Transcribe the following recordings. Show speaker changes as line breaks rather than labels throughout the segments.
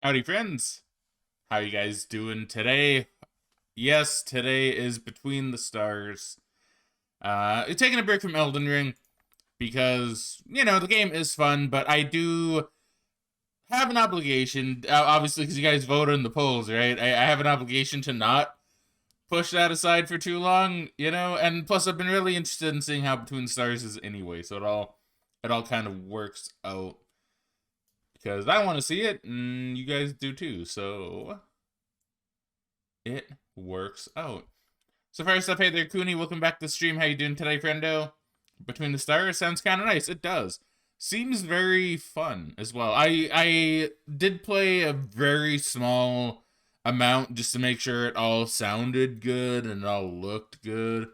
Howdy, friends. How you guys doing today? Yes, today is Between the Stars. Taking a break from Elden Ring because, the game is fun, but I do have an obligation, obviously, because you guys voted in the polls, right? I have an obligation to not push that aside for too long, and plus I've been really interested in seeing how Between the Stars is anyway, so it all kind of works out. Because I want to see it, and you guys do too, so it works out. So first up, hey there, Cooney. Welcome back to the stream. How you doing today, friendo? Between the Stars sounds kind of nice. It does. Seems very fun as well. I did play a very small amount just to make sure it all sounded good and it all looked good.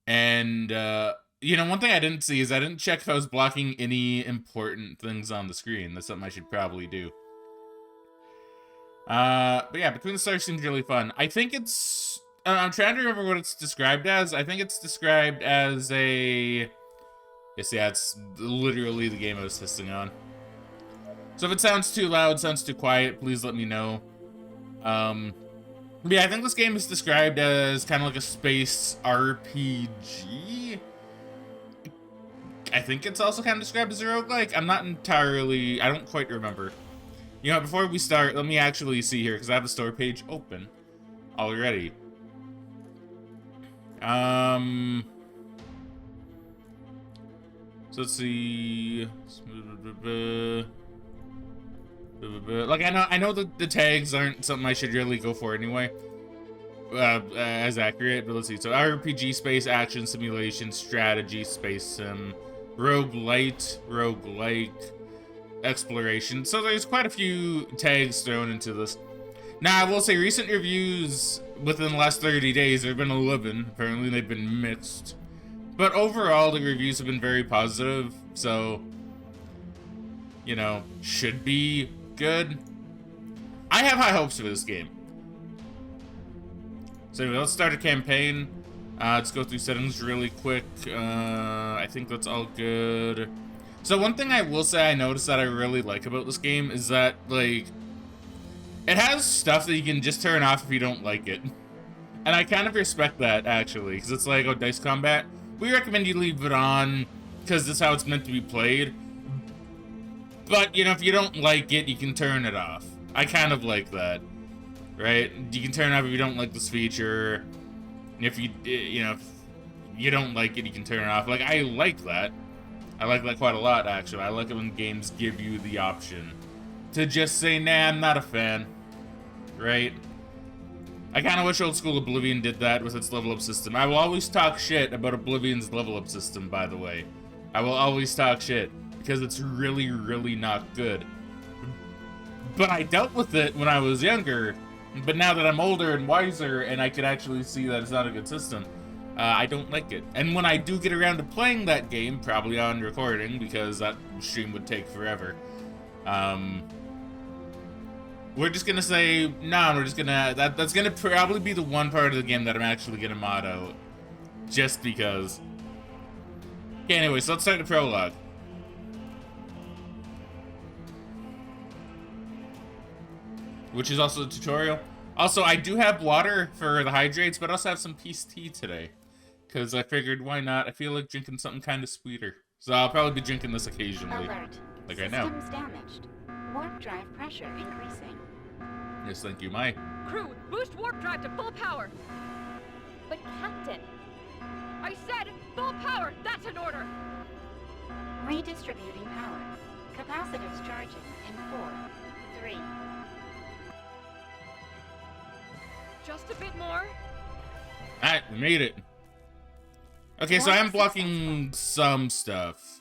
And one thing I didn't see is I didn't check if I was blocking any important things on the screen. That's something I should probably do. But yeah, Between the Stars seems really fun. I think it's... I'm trying to remember what it's described as. I think it's described as a... Yes, yeah, it's literally the game I was testing on. So if it sounds too loud, sounds too quiet, please let me know. But yeah, I think this game is described as kind of like a space RPG. I think it's also kind of described as a roguelike. I'm not entirely... I don't quite remember. Before we start, let me actually see here, because I have the store page open already. So let's see. Like, I know that the tags aren't something I should really go for anyway. As accurate, but let's see. So RPG, space, action, simulation, strategy, space sim, roguelike, exploration. So there's quite a few tags thrown into this. Now, I will say recent reviews within the last 30 days, there have been 11. Apparently, they've been mixed. But overall, the reviews have been very positive. So, should be good. I have high hopes for this game. So anyway, let's start a campaign. Let's go through settings really quick. I think that's all good. So one thing I will say I noticed that I really like about this game is that, like, it has stuff that you can just turn off if you don't like it. And I kind of respect that, actually, because it's like, oh, dice combat. We recommend you leave it on, because that's how it's meant to be played. But, if you don't like it, you can turn it off. I kind of like that, right? You can turn it off if you don't like this feature. If if you don't like it, you can turn it off. Like, I like that. I like that quite a lot, actually. I like it when games give you the option to just say, nah, I'm not a fan. Right? I kind of wish old school Oblivion did that with its level up system. I will always talk shit about Oblivion's level up system, by the way. I will always talk shit because it's really, really not good. But I dealt with it when I was younger. But now that I'm older and wiser and I can actually see that it's not a good system, I don't like it. And when I do get around to playing that game, probably on recording because that stream would take forever, we're just gonna say, no, we're just gonna, that's gonna probably be the one part of the game that I'm actually gonna mod out. Just because. Okay, anyway, so let's start the prologue. Which is also the tutorial. Also, I do have water for the hydrates, but I also have some peace tea today. Because I figured, why not? I feel like drinking something kind of sweeter. So I'll probably be drinking this occasionally.
Alert.
Like right now.
Systems damaged. Warp drive pressure increasing.
Yes, thank you, Mai.
Crew, boost warp drive to full power.
But Captain,
I said full power. That's an order.
redistributing power. Capacitors charging in 4, 3.
Just a bit more.
Alright, we made it. Okay, so I am blocking some stuff.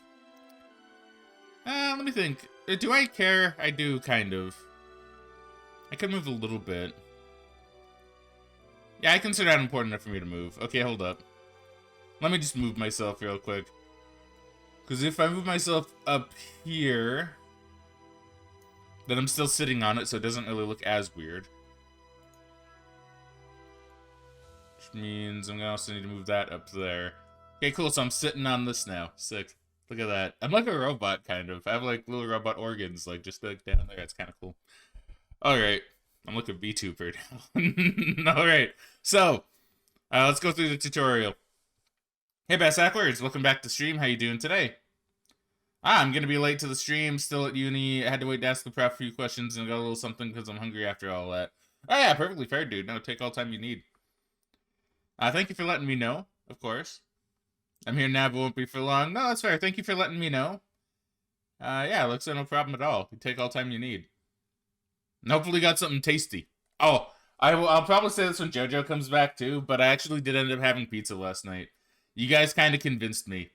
Let me think. Do I care? I do, kind of. I could move a little bit. Yeah, I consider that important enough for me to move. Okay, hold up. Let me just move myself real quick. Because if I move myself up here, then I'm still sitting on it, so it doesn't really look as weird. Which means I'm gonna also need to move that up there. Okay, cool, so I'm sitting on this now. Sick. Look at that. I'm like a robot, kind of. I have like little robot organs, like just like down there. It's kind of cool. All right. I'm like a VTuber now. All right. So, let's go through the tutorial. Hey, Bass Ackwards. Welcome back to stream. How you doing today? I'm going to be late to the stream. Still at uni. I had to wait to ask the prof a few questions and got a little something because I'm hungry after all that. Oh, yeah. Perfectly fair, dude. No, take all time you need. Thank you for letting me know, of course. I'm here now, but won't be for long. No, that's fair. Thank you for letting me know. Yeah, looks like no problem at all. You take all time you need. And hopefully got something tasty. Oh, I'll probably say this when JoJo comes back too, but I actually did end up having pizza last night. You guys kind of convinced me.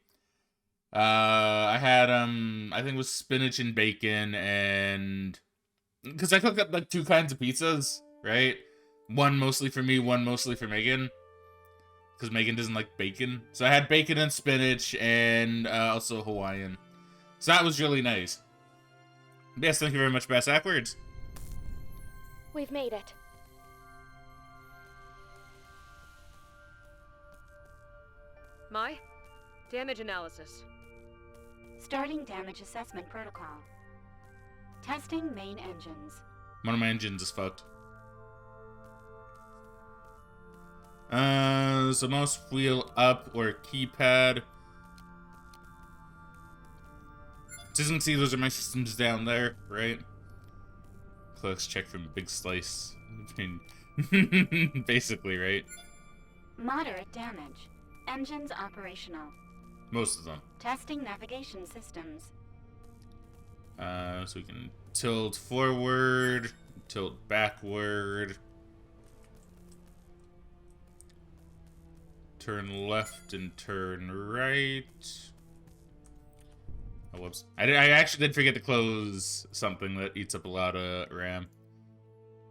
I had, I think it was spinach and bacon and... Because I cook up like 2 kinds of pizzas, right? One mostly for me, one mostly for Megan. Because Megan doesn't like bacon. So I had bacon and spinach and also Hawaiian. So that was really nice. Yes, thank you very much, Bass Ackwards.
We've made it.
My damage analysis.
Starting damage assessment protocol. Testing main engines.
One of my engines is fucked. So mouse wheel up or keypad. So as you can see, those are my systems down there, right? Let's check from big slice. I mean, basically, right?
Moderate damage. Engines operational.
Most of them.
Testing navigation systems.
So we can tilt forward, tilt backward. Turn left and turn right. Oh, whoops. I actually did forget to close something that eats up a lot of RAM.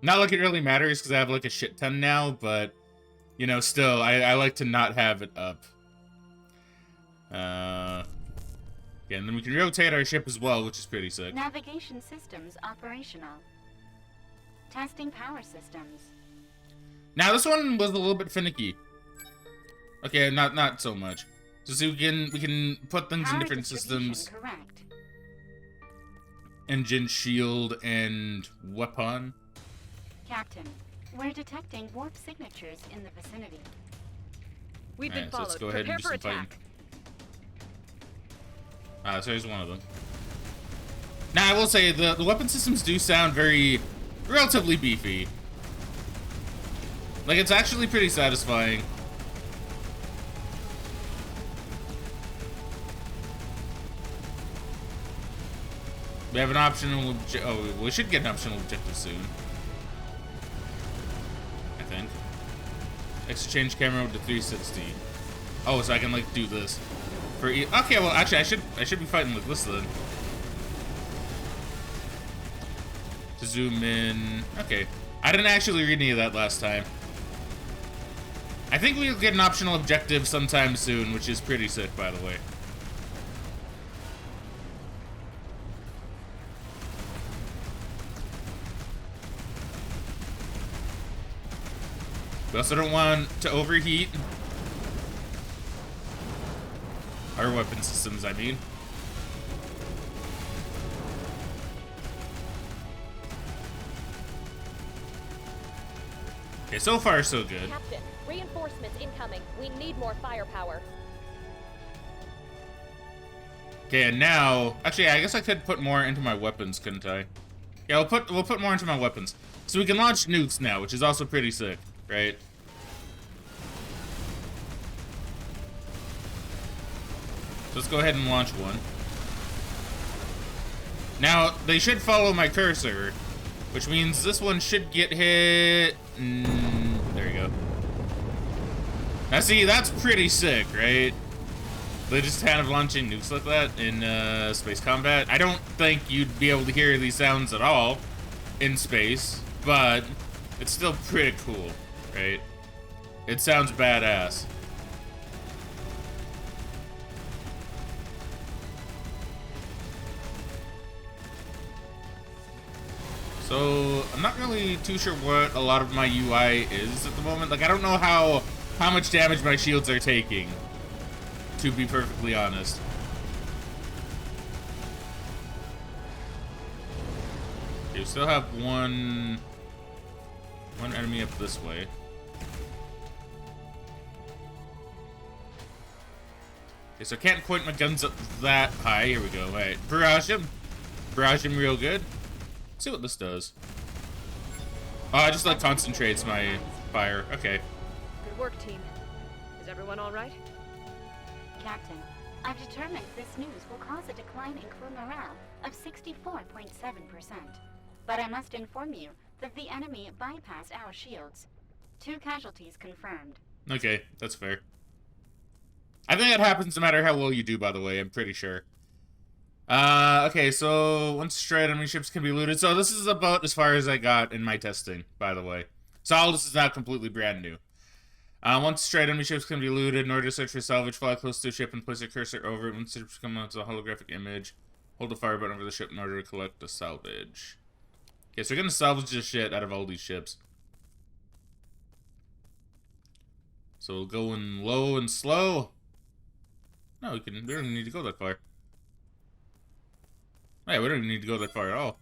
Not like it really matters because I have like a shit ton now, but, you know, still, I like to not have it up. Yeah, and then we can rotate our ship as well, which is pretty sick.
Navigation systems operational. Testing power systems.
Now, this one was a little bit finicky. Okay, not so much. So see, we can put things in
Power
different
distribution
systems.
correct.
Engine, shield, and weapon.
Captain, we're detecting warp signatures in the vicinity.
We've been
Alright, so
followed.
let's go ahead
Prepare
and do
for
some fighting.
attack.
So here's one of them. Now, I will say, the weapon systems do sound relatively beefy. Like, it's actually pretty satisfying. We have an optional we should get an optional objective soon. I think. Exchange camera to 360. Oh, so I can like do this. Okay, well actually I should be fighting with this then. To zoom in. Okay. I didn't actually read any of that last time. I think we'll get an optional objective sometime soon, which is pretty sick, by the way. We also don't want to overheat our weapon systems, I mean. Okay, so far so good.
Captain, reinforcements incoming. We need more firepower.
Okay, and now, actually, I guess I could put more into my weapons, couldn't I? Yeah, we'll put more into my weapons, so we can launch nukes now, which is also pretty sick, right? So let's go ahead and launch one. Now, they should follow my cursor, which means this one should get hit. There you go. Now, see, that's pretty sick, right? They just kind of launching nukes like that in space combat. I don't think you'd be able to hear these sounds at all in space, but it's still pretty cool, right? It sounds badass. So, I'm not really too sure what a lot of my UI is at the moment. Like, I don't know how much damage my shields are taking, to be perfectly honest. Okay, we still have one enemy up this way. Okay, so I can't point my guns up that high. Here we go. All right, barrage him. Barrage him real good. Let's see what this does. Oh, I just like concentrates my fire. Okay.
Good work, team. Is everyone all right?
Captain, I've determined this news will cause a decline in crew morale of 64.7%. But I must inform you that the enemy bypassed our shields. 2 casualties confirmed.
Okay, that's fair. I think that happens no matter how well you do, by the way, I'm pretty sure. Okay, so once destroyed, enemy ships can be looted. So this is about as far as I got in my testing, by the way. So all this is now completely brand new. Once destroyed, enemy ships can be looted. In order to search for salvage, fly close to a ship and place a cursor over it. Once ships come out to a holographic image, hold the fire button over the ship in order to collect the salvage. Okay, so we're gonna salvage the shit out of all these ships. So we'll go in low and slow. No, we don't even need to go that far. Oh, yeah, we don't even need to go that far at all.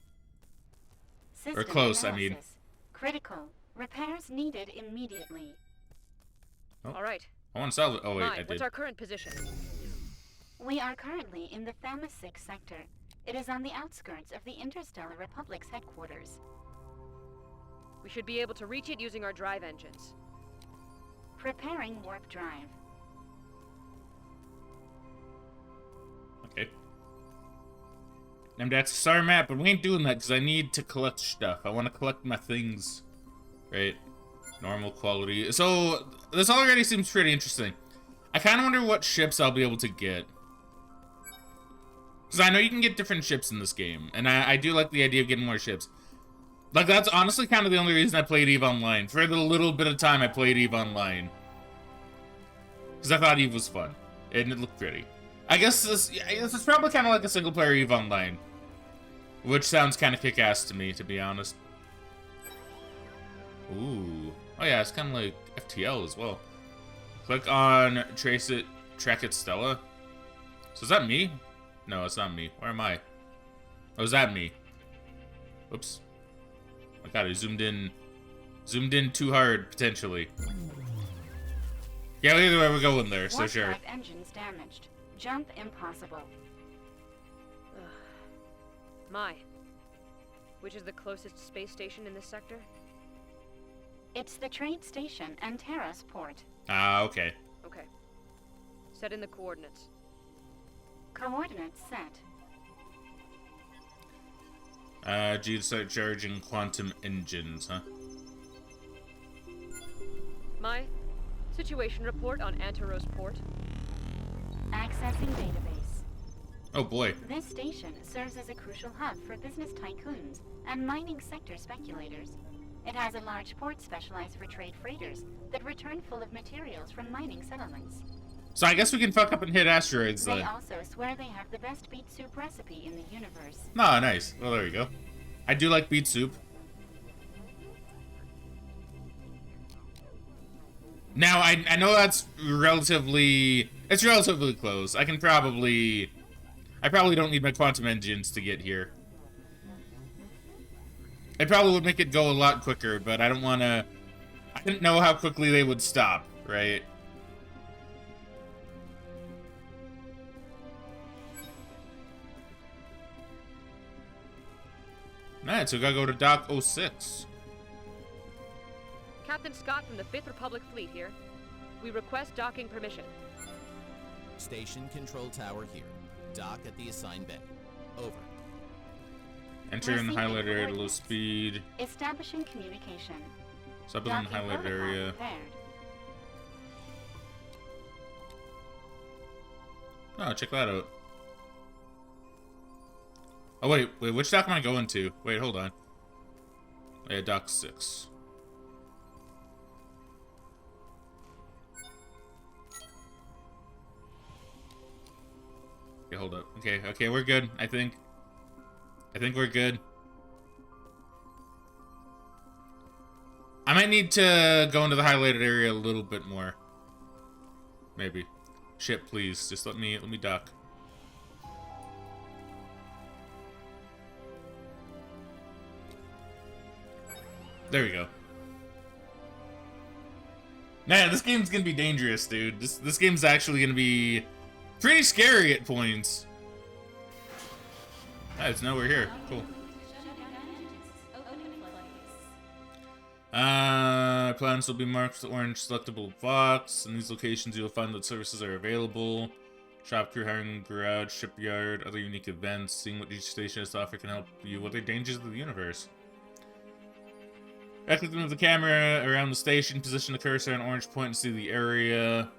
System
Or close, I
analysis.
mean.
Critical. Repairs needed immediately.
Oh.
All right.
I want to salvage. Oh, wait,
Mai,
I did.
what's our current position?
We are currently in the Thamus 6 sector. It is on the outskirts of the Interstellar Republic's headquarters.
We should be able to reach it using our drive engines.
Preparing warp drive.
Okay. Named that's a star map, but we ain't doing that because I need to collect stuff. I want to collect my things. Right? Normal quality. So, this already seems pretty interesting. I kind of wonder what ships I'll be able to get. Because I know you can get different ships in this game. And I do like the idea of getting more ships. Like, that's honestly kind of the only reason I played EVE Online. For the little bit of time I played EVE Online. Because I thought EVE was fun. And it looked pretty. I guess this is probably kind of like a single-player EVE Online. Which sounds kind of kick-ass to me, to be honest. Ooh. Oh yeah, it's kind of like FTL as well. Click on Track It Stella. So is that me? No, it's not me. Where am I? Oh, is that me? Oops. Oh my god, I zoomed in too hard, potentially. Yeah, either way, we're going there, so
Warp
sure.
drive engines damaged. Jump impossible.
Mai, which is the closest space station in this sector?
It's the trade station and Terra's port.
Ah, okay.
Okay. Set in the coordinates.
Coordinates set.
G to start charging quantum engines, huh?
Mai, situation report on Anteros port.
Accessing database.
Oh boy.
This station serves as a crucial hub for business tycoons and mining sector speculators. It has a large port specialized for trade freighters that return full of materials from mining settlements.
So I guess we can fuck up and hit asteroids
They
then.
also swear they have the best beet soup recipe in the universe.
Oh, nice. Well, there you go. I do like beet soup. Now, I know that's relatively... It's relatively close. I probably don't need my quantum engines to get here. It probably would make it go a lot quicker, but I don't want to... I didn't know how quickly they would stop, right? Alright, so we gotta go to Dock 06.
Captain Scott from the 5th Republic Fleet here. We request docking permission.
Station control tower here. Dock at the assigned bay. Over.
Enter in the
Receiving
highlighted area at low
coordinates.
speed.
Establishing communication.
Sub in the
Docking
highlighted
protocol
area.
prepared.
Oh, check that out. Oh, wait, which dock am I going to? Wait, hold on. Yeah, dock 6. Okay, hold up. Okay, we're good, I think. I think we're good. I might need to go into the highlighted area a little bit more. Maybe. Ship, please. Just let me dock. There we go. Man, this game's gonna be dangerous, dude. This game's actually gonna be pretty scary at points. Ah, it's nowhere here. Cool. Plans will be marked with the orange selectable box. In these locations, you'll find that services are available. Shop, crew hiring, garage, shipyard, other unique events. Seeing what each station has to offer can help you with the dangers of the universe. Right-click to move the camera around the station. Position the cursor on orange point and see the area.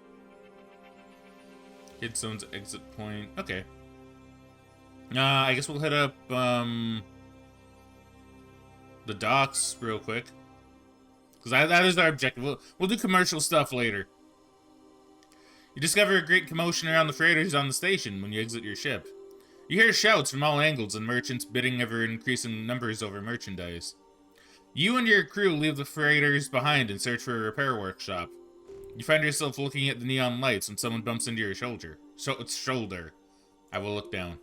Hit zone's exit point. Okay. I guess we'll hit up the docks real quick. Because that is our objective. We'll do commercial stuff later. You discover a great commotion around the freighters on the station when you exit your ship. You hear shouts from all angles and merchants bidding ever-increasing numbers over merchandise. You and your crew leave the freighters behind and search for a repair workshop. You find yourself looking at the neon lights when someone bumps into your shoulder. Shoulder. I will look down.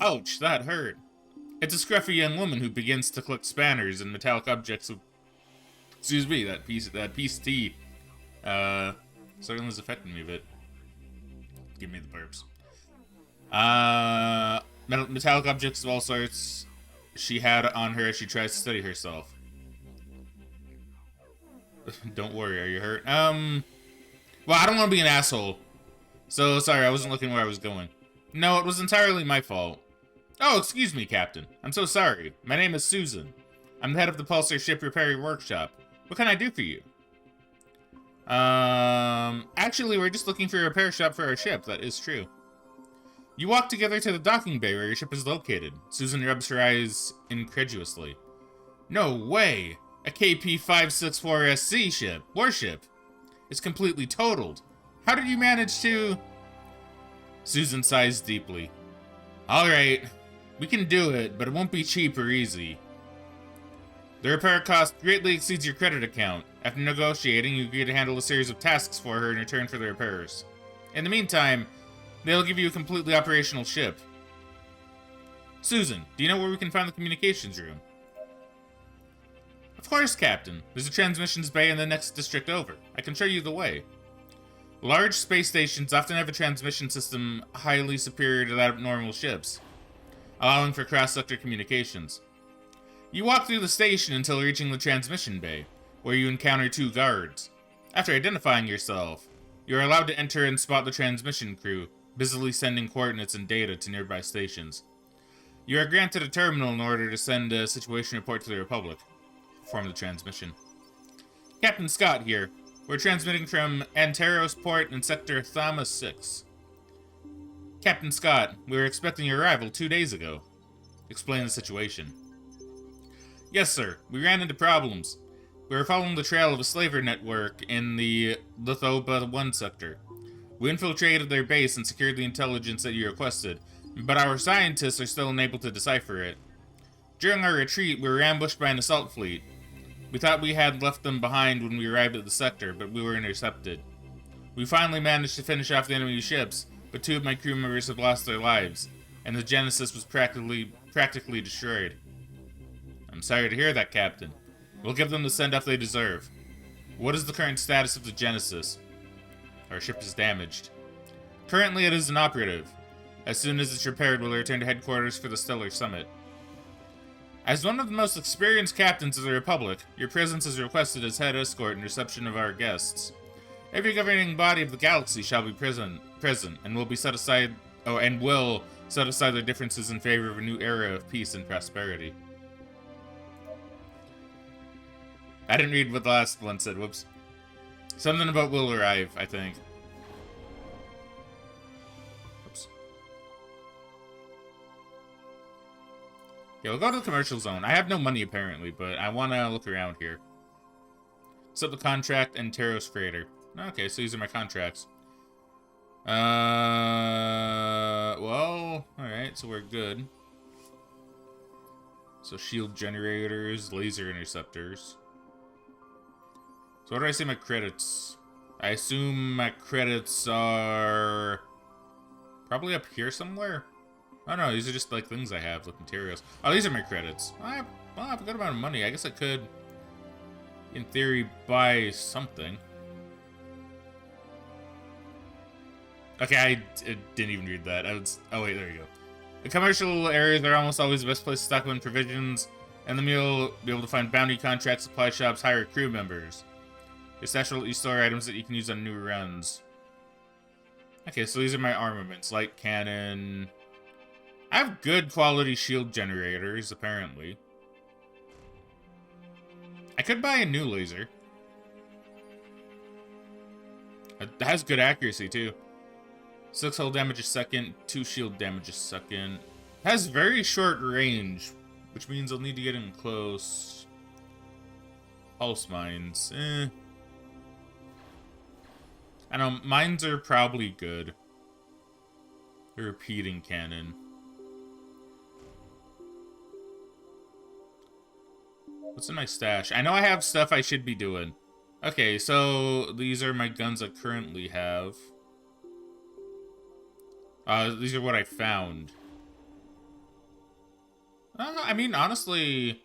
Ouch, that hurt. It's a scruffy young woman who begins to collect spanners and metallic objects of... Excuse me, that piece of tea. Certainly is affecting me a bit. Give me the burps. Metallic objects of all sorts she had on her as she tries to steady herself. Don't worry, are you hurt? Well, I don't want to be an asshole. So, sorry, I wasn't looking where I was going. No, it was entirely my fault. Oh, excuse me, Captain. I'm so sorry. My name is Susan. I'm the head of the Pulsar Ship Repair Workshop. What can I do for you? Actually, we're just looking for a repair shop for our ship. That is true. You walk together to the docking bay where your ship is located. Susan rubs her eyes incredulously. No way! A KP-564SC warship. It's completely totaled. How did you manage to... Susan sighs deeply. Alright, we can do it, but it won't be cheap or easy. The repair cost greatly exceeds your credit account. After negotiating, you agree to handle a series of tasks for her in return for the repairs. In the meantime, they'll give you a completely operational ship. Susan, do you know where we can find the communications room? Of course, Captain. There's a transmissions bay in the next district over. I can show you the way. Large space stations often have a transmission system highly superior to that of normal ships, allowing for cross-sector communications. You walk through the station until reaching the transmission bay, where you encounter two guards. After identifying yourself, you are allowed to enter and spot the transmission crew, busily sending coordinates and data to nearby stations. You are granted a terminal in order to send a situation report to the Republic. Perform the transmission. Captain Scott here. We're transmitting from Anteros Port in Sector Thama 6. Captain Scott, we were expecting your arrival 2 days ago. Explain the situation. Yes, sir. We ran into problems. We were following the trail of a slaver network in the Lithoba 1 sector. We infiltrated their base and secured the intelligence that you requested, but our scientists are still unable to decipher it. During our retreat, we were ambushed by an assault fleet. We thought we had left them behind when we arrived at the sector, but we were intercepted. We finally managed to finish off the enemy ships, but 2 of my crew members have lost their lives, and the Genesis was practically destroyed. I'm sorry to hear that, Captain. We'll give them the send-off they deserve. What is the current status of the Genesis? Our ship is damaged. Currently, it is inoperative. As soon as it's repaired, we'll return to headquarters for the Stellar Summit. As one of the most experienced captains of the Republic, your presence is requested as head escort and reception of our guests. Every governing body of the galaxy shall be present and will set aside their differences in favor of a new era of peace and prosperity. I didn't read what the last one said, whoops. Something about will arrive, I think. Oops. Yeah, we'll go to the commercial zone. I have no money, apparently, but I want to look around here. Set the contract and Taros Freighter. Okay, so these are my contracts. Well, alright, so we're good. So shield generators, laser interceptors. So what do I say my credits? I assume my credits are probably up here somewhere. Oh no, these are just like things I have, like materials. Oh, these are my credits. I Well, I have a good amount of money. I guess I could, in theory, buy something. Okay, I didn't even read that. Oh wait, there you go. The commercial areas are almost always the best place to stock up on provisions, and then you'll be able to find bounty contracts, supply shops, hire crew members. Your stash will let you store items that you can use on new runs. Okay, so these are my armaments. Light cannon. I have good quality shield generators, apparently. I could buy a new laser. It has good accuracy, too. 6 hull damage a second, 2 shield damage a second. It has very short range, which means I'll need to get in close. Pulse mines, I know, mines are probably good. The repeating cannon. What's in my stash? I know I have stuff I should be doing. Okay, so these are my guns I currently have. These are what I found. I mean, honestly...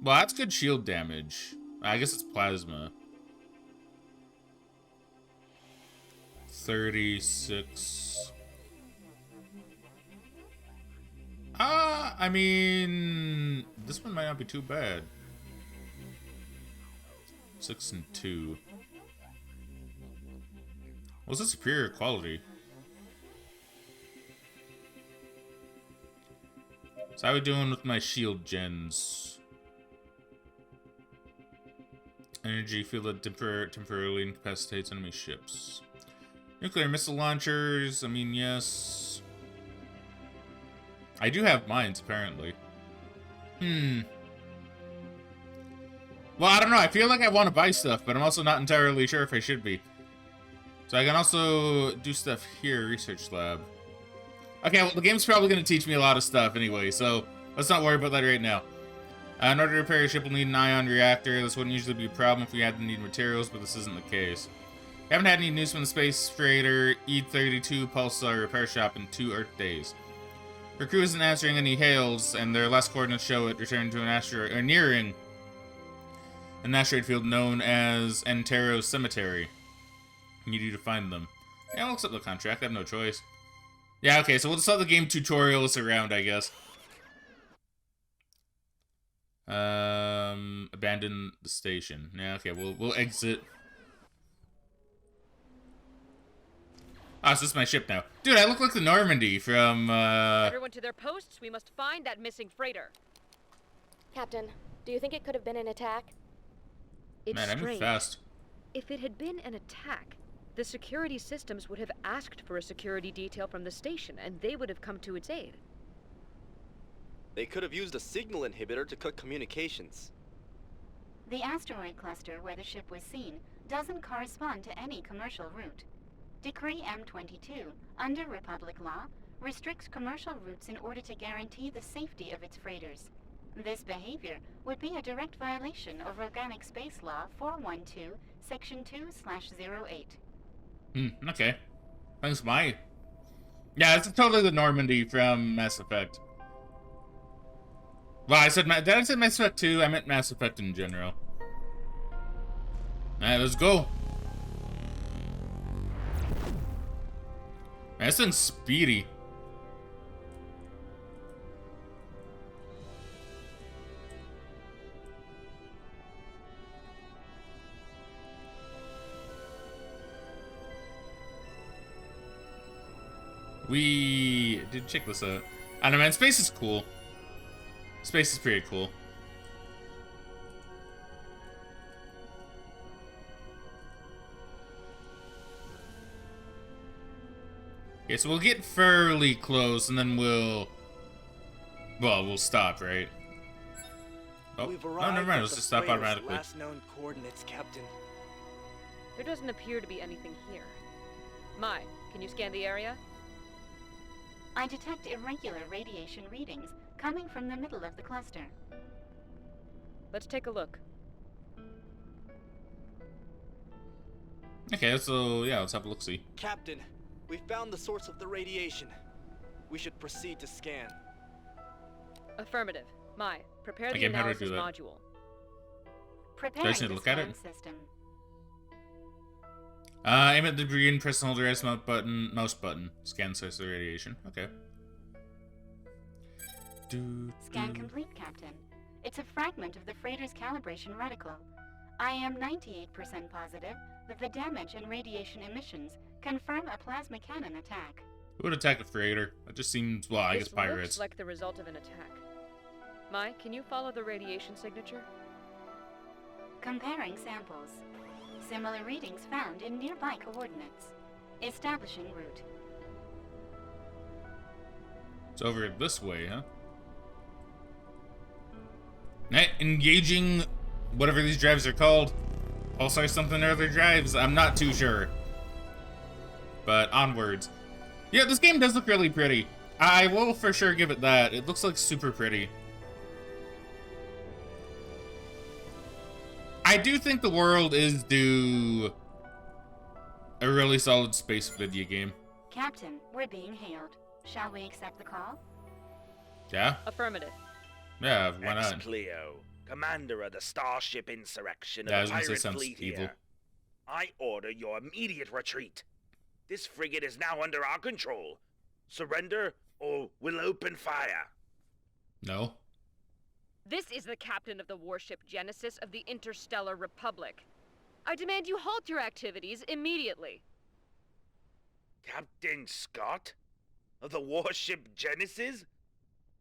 Well, that's good shield damage. I guess it's plasma. 36. I mean... This one might not be too bad. 6 and 2. What's the superior quality? So how are we doing with my shield gens? Energy field that temporarily incapacitates enemy ships. Nuclear missile launchers, I mean, yes. I do have mines, apparently. Well, I don't know. I feel like I want to buy stuff, but I'm also not entirely sure if I should be. So I can also do stuff here, research lab. Okay, well, the game's probably going to teach me a lot of stuff anyway, so let's not worry about that right now. In order to repair your ship, we'll need an ion reactor. This wouldn't usually be a problem if we had to need materials, but this isn't the case. We haven't had any news from the space freighter E-32 Pulsar repair shop in 2 Earth days. Her crew isn't answering any hails, and their last coordinates show it returned to an asteroid, or nearing an asteroid field known as Antero Cemetery. I need you to find them. Yeah, I'll accept the contract. I have no choice. Yeah, okay, so we'll just let the game tutorial us around, I guess. Abandon the station. Yeah, okay, we'll exit. Ah, so this is my ship now. Dude, I look like the Normandy from,
Everyone to their posts. We must find that missing freighter.
Captain, do you think it could have been an attack?
It's
Man, I move
strange.
fast.
If it had been an attack, the security systems would have asked for a security detail from the station, and they would have come to its aid.
They could have used a signal inhibitor to cut communications.
The asteroid cluster where the ship was seen doesn't correspond to any commercial route. Decree M22, under Republic law, restricts commercial routes in order to guarantee the safety of its freighters. This behavior would be a direct violation of Organic Space Law 412, Section 2/08.
Okay. Thanks, Mike. Yeah, it's totally the Normandy from Mass Effect. Well, did I say Mass Effect 2? I meant Mass Effect in general. Alright, let's go. Man, this thing's speedy. We did check this out. I don't know, man. Space is cool. Space is pretty cool. Okay, so we'll get fairly close, and then we'll stop, right? Oh,
We've
no,
arrived
never mind.
at
Let's
the
just stop
freighter's
automatically.
last known coordinates, Captain.
There doesn't appear to be anything here. Mai, can you scan the area?
I detect irregular radiation readings coming from the middle of the cluster.
Let's take a look.
Okay, so yeah, let's have a look-see.
Captain, we found the source of the radiation. We should proceed to scan.
Affirmative. Mai, prepare the
Okay, how do I
analysis
do that?
module.
Preparing
need to
the
look at
scan
it?
system.
Aim at the debris and press and hold the right mouse button. Scan source of radiation. Okay.
Scan complete, Captain. It's a fragment of the freighter's calibration reticle. I am 98% positive that the damage and radiation emissions confirm a plasma cannon attack.
Who would attack a freighter? That just seems, well, I guess
This
pirates.
looks like the result of an attack. Mai, can you follow the radiation signature?
Comparing samples. Similar readings found in nearby coordinates. Establishing route.
It's over this way, huh? Engaging whatever these drives are called. Pulsar something or other drives. I'm not too sure. But onwards. Yeah, this game does look really pretty. I will for sure give it that. It looks like super pretty. I do think the world is due a really solid space video game.
Captain, we're being hailed. Shall we accept the call?
Yeah?
Affirmative.
Yeah, why not?
Ex-Cleo, commander of the Starship Insurrection
Yeah, I
of
was
the
gonna say
pirate
sounds
fleet
evil.
here. I order your immediate retreat. This frigate is now under our control. Surrender or we'll open fire.
No?
This is the captain of the warship Genesis of the Interstellar Republic. I demand you halt your activities immediately.
Captain Scott? Of the warship Genesis?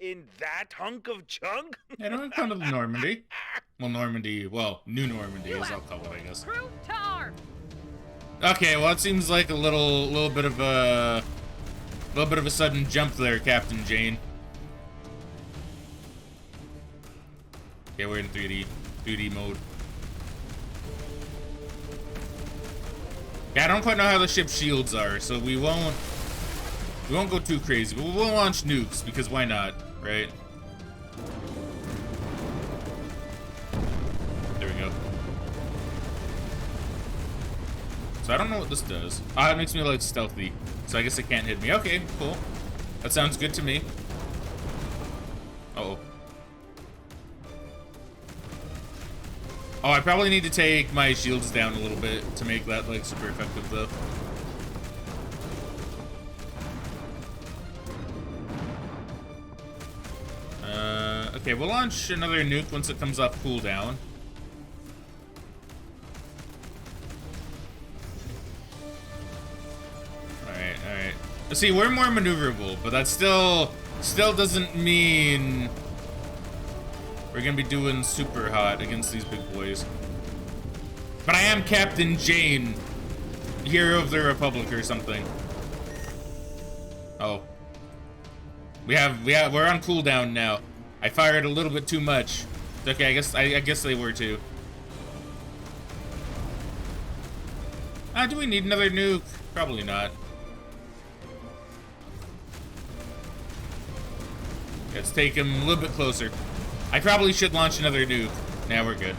In that hunk of junk?
Yeah, don't come to Normandy. Well, Normandy, well, New Normandy, as I'll call it, I guess.
Crew to arm!
Okay, well, it seems like a little bit of a sudden jump there, Captain Jane. Okay, we're in 3D mode. Yeah, I don't quite know how the ship's shields are, so we won't go too crazy, but we'll launch nukes because why not, right? There we go. So I don't know what this does. Ah, it makes me like stealthy, so I guess it can't hit me. Okay, cool. That sounds good to me. Uh-oh. Oh, I probably need to take my shields down a little bit to make that, like, super effective, though. Okay, we'll launch another nuke once it comes off cooldown. Alright. See, we're more maneuverable, but that still doesn't mean we're gonna be doing super hot against these big boys. But I am Captain Jane, hero of the Republic or something. Oh. We're on cooldown now. I fired a little bit too much. It's okay, I guess they were too. Do we need another nuke? Probably not. Let's take him a little bit closer. I probably should launch another nuke. Now we're good.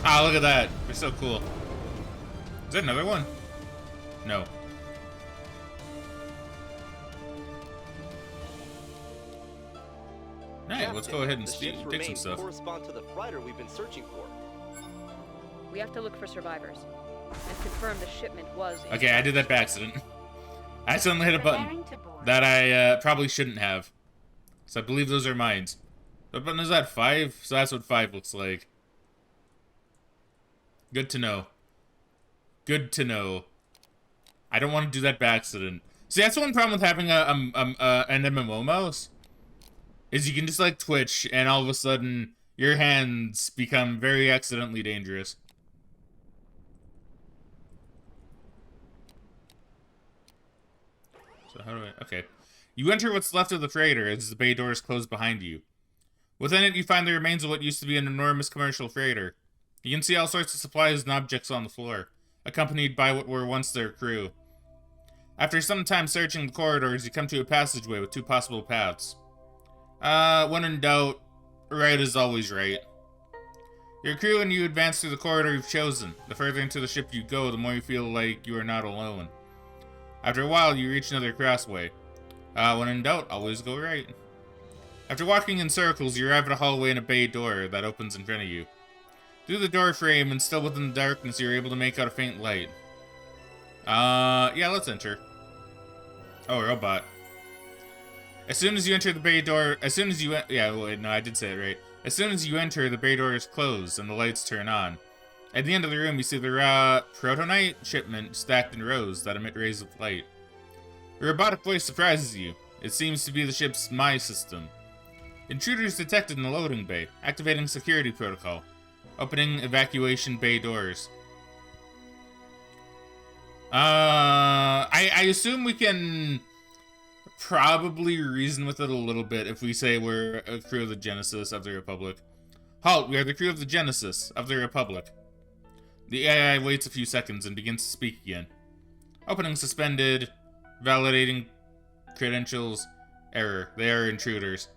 Ah, look at that. They're so cool. Is that another one? No. Alright, let's go ahead and
the ship's
take some
remains
stuff.
correspond to the freighter we've been searching for.
We have to look for survivors and confirm the shipment was.
Okay, I did that by accident. I accidentally hit a button
Preparing to board.
that I probably shouldn't have. So I believe those are mines. What button is that? 5? So that's what 5 looks like. Good to know. Good to know. I don't want to do that by accident. See, that's one problem with having an MMO mouse. Is you can just like twitch and all of a sudden your hands become very accidentally dangerous. So how do I... Okay. You enter what's left of the freighter as the bay doors close behind you. Within it, you find the remains of what used to be an enormous commercial freighter. You can see all sorts of supplies and objects on the floor, accompanied by what were once their crew. After some time searching the corridors, you come to a passageway with 2 possible paths. When in doubt, right is always right. Your crew and you advance through the corridor you've chosen. The further into the ship you go, the more you feel like you are not alone. After a while, you reach another crossway. When in doubt, always go right. After walking in circles, you arrive at a hallway and a bay door that opens in front of you. Through the door frame and still within the darkness, you're able to make out a faint light. Yeah, let's enter. Oh, robot. As soon as you enter the bay door, yeah, wait, no, I did say it right. As soon as you enter, the bay door is closed and the lights turn on. At the end of the room, you see the Protonite shipment stacked in rows that emit rays of light. A robotic voice surprises you. It seems to be the ship's My system. Intruders detected in the loading bay. Activating security protocol. Opening evacuation bay doors. I assume we can probably reason with it a little bit if we say we're a crew of the Genesis of the Republic. Halt, we are the crew of the Genesis of the Republic. The AI waits a few seconds and begins to speak again. Opening suspended. Validating credentials. Error. They are intruders.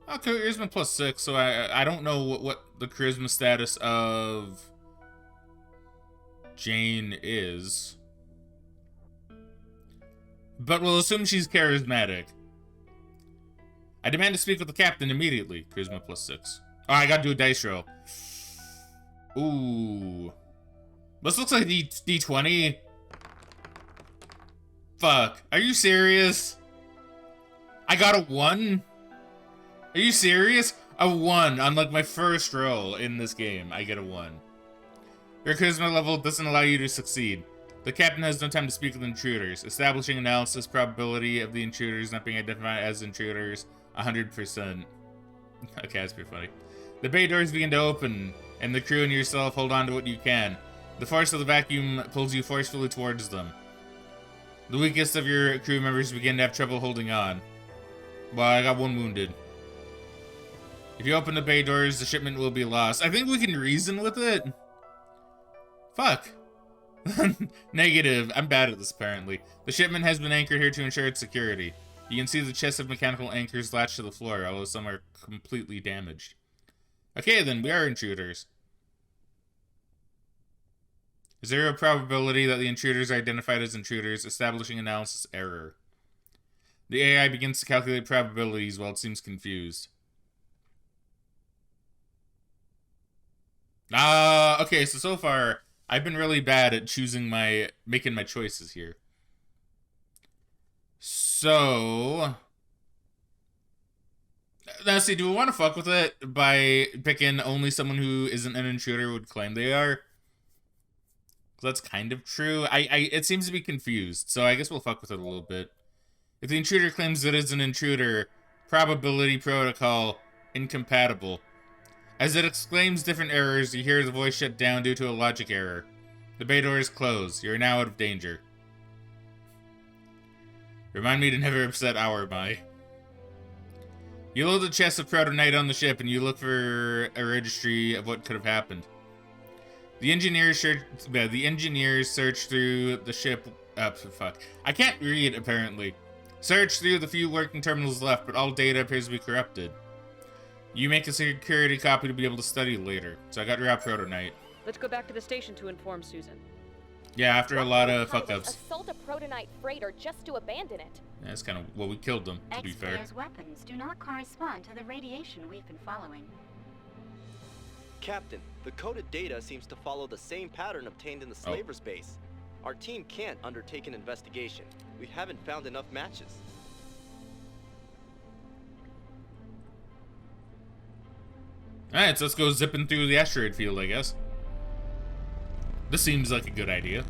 Okay, charisma +6, so I don't know what the charisma status of Jane is. But we'll assume she's charismatic. I demand to speak with the captain immediately. Charisma +6. Oh, I gotta do a dice roll. Ooh. This looks like D20. Fuck. Are you serious? I got a 1? Are you serious? A 1 on like my first roll in this game. I get a 1. Your charisma level doesn't allow you to succeed. The captain has no time to speak with intruders. Establishing analysis probability of the intruders not being identified as intruders 100%. Okay, that's pretty funny. The bay doors begin to open, and the crew and yourself hold on to what you can. The force of the vacuum pulls you forcefully towards them. The weakest of your crew members begin to have trouble holding on. Well, I got 1 wounded. If you open the bay doors, the shipment will be lost. I think we can reason with it. Fuck. Negative. I'm bad at this, apparently. The shipment has been anchored here to ensure its security. You can see the chest of mechanical anchors latched to the floor, although some are completely damaged. Okay, then, we are intruders. 0 probability that the intruders are identified as intruders, establishing analysis error. The AI begins to calculate probabilities while it seems confused. Okay, so far, I've been really bad at making my choices here. So, now see, do we want to fuck with it by picking only someone who isn't an intruder would claim they are? That's kind of true. It seems to be confused, so I guess we'll fuck with it a little bit. If the intruder claims it is an intruder, probability protocol incompatible. As it exclaims different errors, you hear the voice shut down due to a logic error. The bay door is closed. You are now out of danger. Remind me to never upset our Mai. You load the chest of Protonite on the ship and you look for a registry of what could have happened. The engineers search through the ship. Fuck. I can't read, apparently. Search through the few working terminals left, but all data appears to be corrupted. You make a security copy to be able to study later. So I got raw Protonite.
Let's go back to the station to inform Susan.
Yeah, after a lot of fuck-ups.
Assault a Protonite freighter just to abandon it.
Yeah, that's kind of... Well, we killed them, to be fair.
X-Player's weapons do not correspond to the radiation we've been following.
Captain, the coded data seems to follow the same pattern obtained in the slaver's base. Our team can't undertake an investigation. We haven't found enough matches.
Alright, so let's go zipping through the asteroid field, I guess. This seems like a good idea.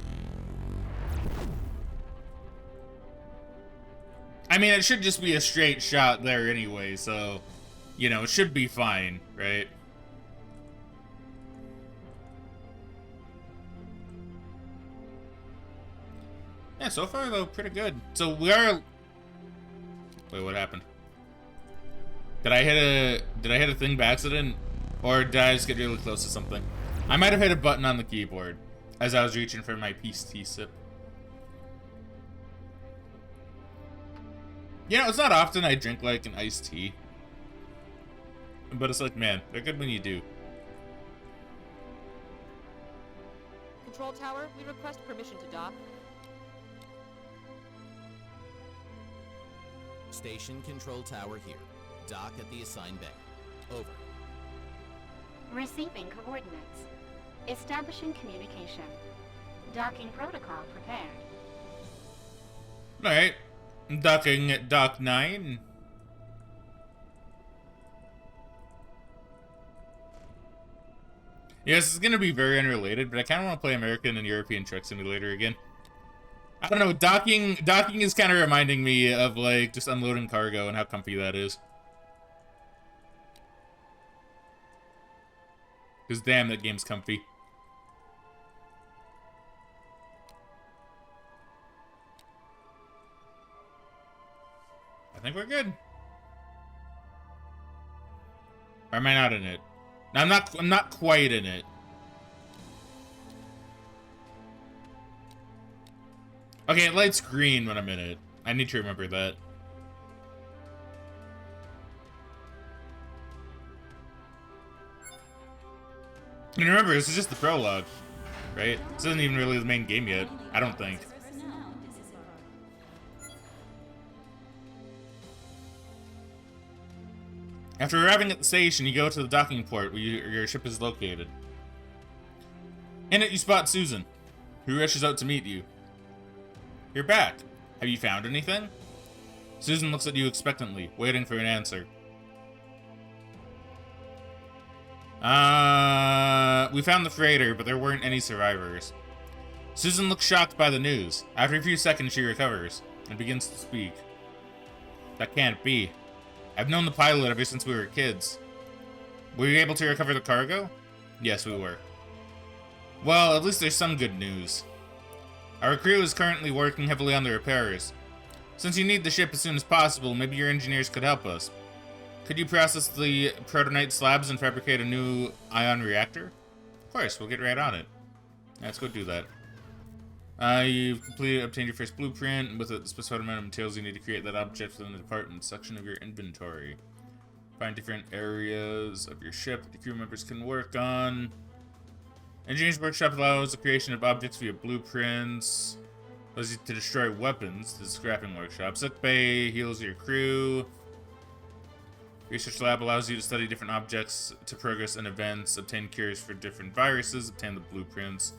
I mean, it should just be a straight shot there anyway, so... You know, it should be fine, right? Yeah, so far, though, pretty good. So, we are... Wait, what happened? Did I hit a thing by accident? Or did I just get really close to something? I might have hit a button on the keyboard as I was reaching for my peace tea sip. You know, it's not often I drink, like, an iced tea. But it's like, man, they're good when you do.
Control tower, we request permission to dock.
Station control tower here. Dock at the assigned bay. Over.
Receiving coordinates. Establishing communication. Docking protocol prepared.
Alright. Docking at Dock 9. Yes, it's gonna be very unrelated, but I kind of want to play American and European Truck Simulator again. I don't know, docking is kind of reminding me of, like, just unloading cargo and how comfy that is. Because damn, that game's comfy. I think we're good. Or am I not in it? No, I'm not quite in it. Okay, it lights green when I'm in it. I need to remember that. And remember, this is just the prologue, right? This isn't even really the main game yet, I don't think. After arriving at the station, you go to the docking port where your ship is located. In it, you spot Susan, who rushes out to meet you. You're back. Have you found anything? Susan looks at you expectantly, waiting for an answer. We found the freighter, but there weren't any survivors. Susan looks shocked by the news. After a few seconds, she recovers and begins to speak. That can't be. I've known the pilot ever since we were kids. Were you able to recover the cargo? Yes, we were. Well, at least there's some good news. Our crew is currently working heavily on the repairs. Since you need the ship as soon as possible, maybe your engineers could help us. Could you process the protonite slabs and fabricate a new ion reactor? Of course, we'll get right on it. Let's go do that. You've obtained your first blueprint with a specified amount of materials you need to create that object within the department section of your inventory. Find different areas of your ship that the crew members can work on. Engineers Workshop allows the creation of objects via blueprints. Allows you to destroy weapons. The scrapping workshop. Sick Bay heals your crew. Research Lab allows you to study different objects to progress in events, obtain cures for different viruses, obtain the blueprints.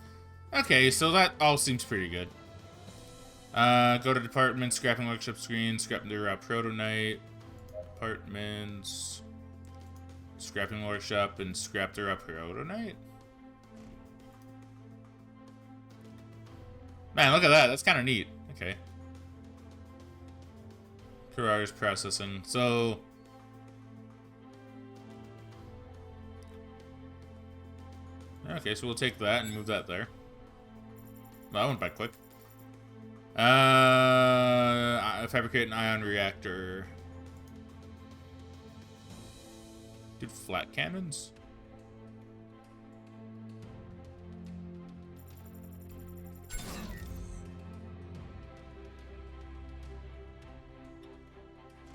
Okay, so that all seems pretty good. Go to department, scrapping workshop screen, scrap the raw protonite. Departments, scrapping workshop, and scrap the raw protonite. Man, look at that. That's kind of neat. Okay. Carrara's processing. So... okay, so we'll take that and move that there. Well, that went by quick. Fabricate an ion reactor. Dude, flat cannons?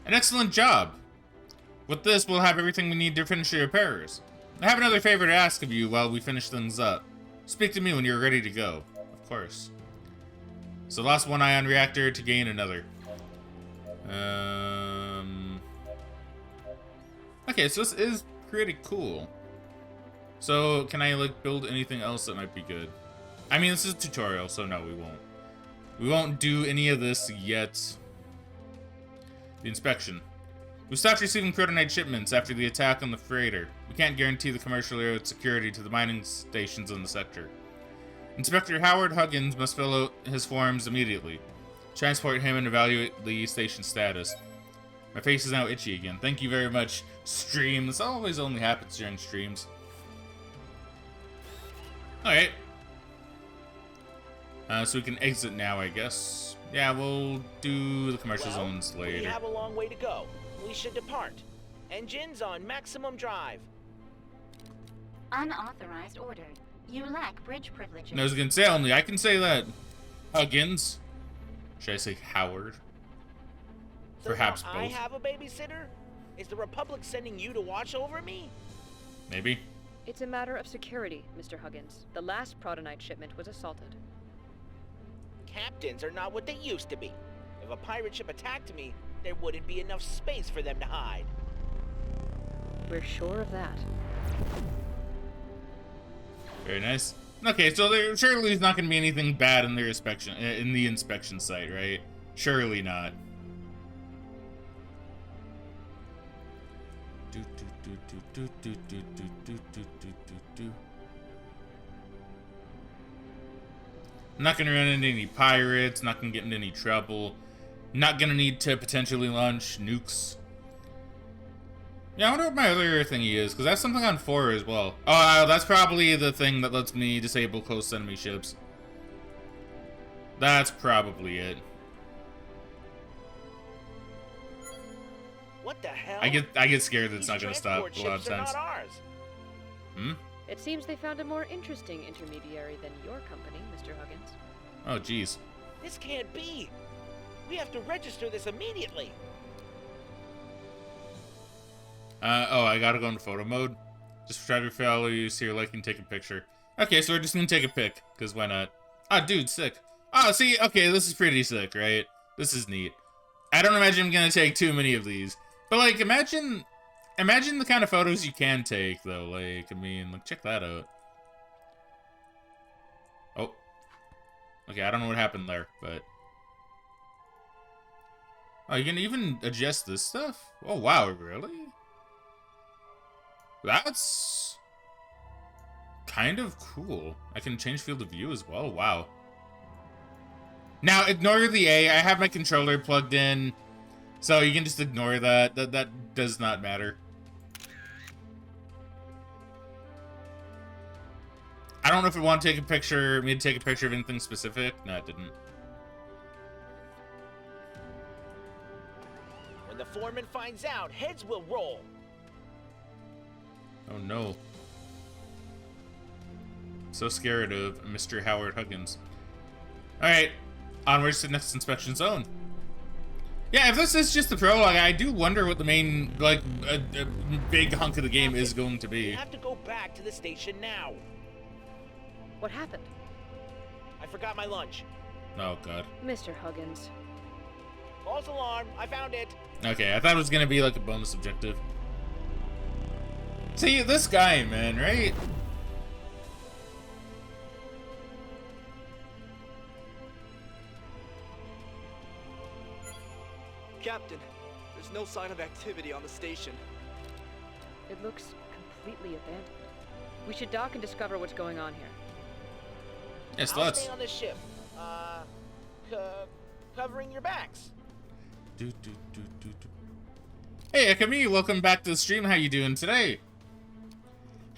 An excellent job! With this, we'll have everything we need to finish the repairs. I have another favor to ask of you while we finish things up. Speak to me when you're ready to go. Of course. So lost one ion reactor to gain another. Okay, so this is pretty cool. So, can I, like, build anything else that might be good? I mean, this is a tutorial, so no, we won't. We won't do any of this yet. The inspection. We stopped receiving protonite shipments after the attack on the freighter. We can't guarantee the commercial road security to the mining stations in the sector. Inspector Howard Huggins must fill out his forms immediately. Transport him and evaluate the station status. My face is now itchy again. Thank you very much, stream. This always only happens during streams. Alright. So we can exit now, I guess. Yeah, we'll do the commercial zones later.
We have a long way to go. We should depart. Engines on maximum drive.
Unauthorized order. You lack bridge privileges.
No, I was gonna say only I can say that. Huggins. Should I say Howard?
So
Perhaps
now
both.
I have a babysitter? Is the Republic sending you to watch over me?
Maybe.
It's a matter of security, Mr. Huggins. The last protonite shipment was assaulted.
Captains are not what they used to be. If a pirate ship attacked me, there wouldn't be enough space for them to hide.
We're sure of that.
Very nice. Okay, so there surely is not going to be anything bad in their inspection, in the inspection site, right? Surely not. Not gonna run into any pirates, not gonna get into any trouble, not gonna need to potentially launch nukes. Yeah, I wonder what my other thingy is, because that's something on 4 as well. Oh, that's probably the thing that lets me disable close enemy ships. That's probably it.
What the hell?
I get scared that it's
These
not gonna stop
transport
a lot of
ships are
times.
not ours.
Hmm?
It seems they found a more interesting intermediary than your company, Mr. Huggins.
Oh, jeez.
This can't be. We have to register this immediately.
Oh, I gotta go into photo mode. Just try to follow you so you're liking, take a picture. Okay, so we're just gonna take a pic, because why not? Ah, dude, sick. Oh, see, okay, this is pretty sick, right? This is neat. I don't imagine I'm gonna take too many of these. But, like, imagine the kind of photos you can take, though. Like, I mean, like, check that out. Oh. Okay, I don't know what happened there, but... Oh, you can even adjust this stuff? Oh, wow, really? That's... kind of cool. I can change field of view as well. Wow. Now, ignore the A. I have my controller plugged in, so you can just ignore that. That does not matter. I don't know if it wanted to take a picture, me to take a picture of anything specific. No, it didn't.
When the foreman finds out, heads will roll.
Oh no. So scared of Mr. Howard Huggins. Alright, onwards to the next inspection zone. Yeah, if this is just the prologue, I do wonder what the main, like, big hunk of the game is going to
We
be.
have to go back to the station now.
What happened?
I forgot my lunch.
Oh god.
Mr. Huggins.
False alarm. I found it.
Okay, I thought it was gonna be like a bonus objective. See, this guy, man, right?
Captain, there's no sign of activity on the station.
It looks completely abandoned. We should dock and discover what's going on here.
Yes,
I'll
let's.
stay on the ship. Covering your backs.
Hey, Akami, welcome back to the stream. How you doing today?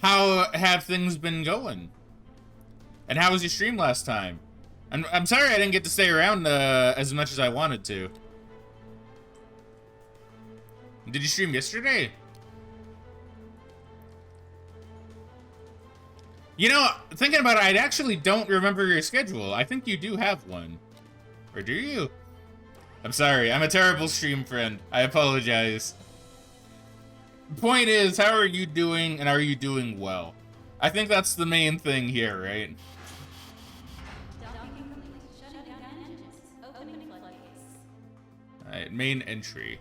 How have things been going? And how was your stream last time? I'm sorry I didn't get to stay around as much as I wanted to. Did you stream yesterday? You know, thinking about it, I actually don't remember your schedule. I think you do have one. Or do you? I'm sorry, I'm a terrible stream friend. I apologize. The point is, how are you doing, and are you doing well? I think that's the main thing here, right? Alright, main entry.